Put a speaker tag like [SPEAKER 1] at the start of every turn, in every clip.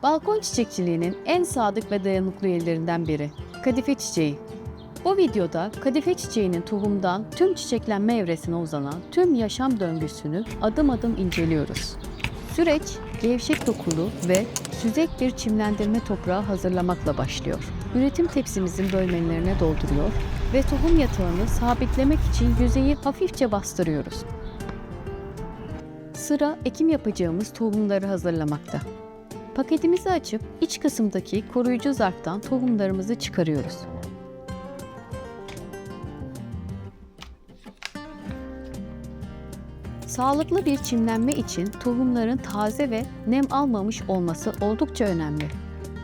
[SPEAKER 1] Balkon çiçekçiliğinin en sadık ve dayanıklı üyelerinden biri, kadife çiçeği. Bu videoda kadife çiçeğinin tohumdan tüm çiçeklenme evresine uzanan tüm yaşam döngüsünü adım adım inceliyoruz. Süreç, gevşek dokulu ve süzek bir çimlendirme toprağı hazırlamakla başlıyor. Üretim tepsimizin bölmelerine dolduruyor ve tohum yatağını sabitlemek için yüzeyi hafifçe bastırıyoruz. Sıra ekim yapacağımız tohumları hazırlamakta. Paketimizi açıp iç kısımdaki koruyucu zarftan tohumlarımızı çıkarıyoruz. Sağlıklı bir çimlenme için tohumların taze ve nem almamış olması oldukça önemli.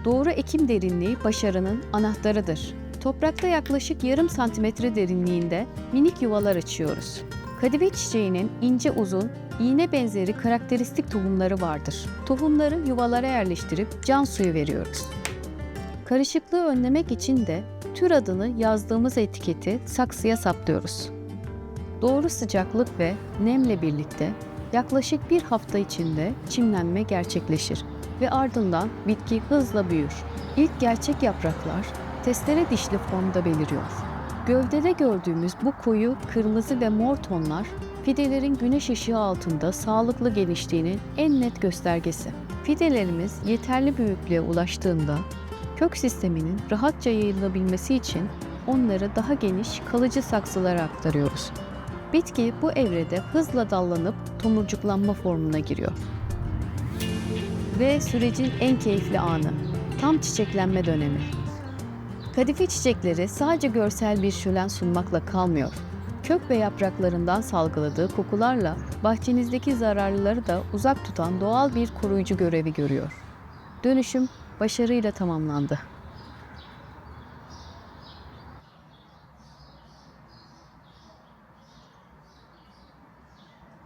[SPEAKER 1] Doğru ekim derinliği başarının anahtarıdır. Toprakta yaklaşık yarım santimetre derinliğinde minik yuvalar açıyoruz. Kadife çiçeğinin ince uzun, iğne benzeri karakteristik tohumları vardır. Tohumları yuvalara yerleştirip can suyu veriyoruz. Karışıklığı önlemek için de tür adını yazdığımız etiketi saksıya saplıyoruz. Doğru sıcaklık ve nemle birlikte yaklaşık bir hafta içinde çimlenme gerçekleşir ve ardından bitki hızla büyür. İlk gerçek yapraklar testere dişli formda beliriyor. Gövdede gördüğümüz bu koyu kırmızı ve mor tonlar fidelerin güneş ışığı altında sağlıklı geliştiğinin en net göstergesi. Fidelerimiz yeterli büyüklüğe ulaştığında kök sisteminin rahatça yayılabilmesi için onları daha geniş, kalıcı saksılara aktarıyoruz. Bitki bu evrede hızla dallanıp tomurcuklanma formuna giriyor. Ve sürecin en keyifli anı, tam çiçeklenme dönemi. Kadife çiçekleri sadece görsel bir şölen sunmakla kalmıyor. Kök ve yapraklarından salgıladığı kokularla bahçenizdeki zararlıları da uzak tutan doğal bir koruyucu görevi görüyor. Dönüşüm başarıyla tamamlandı.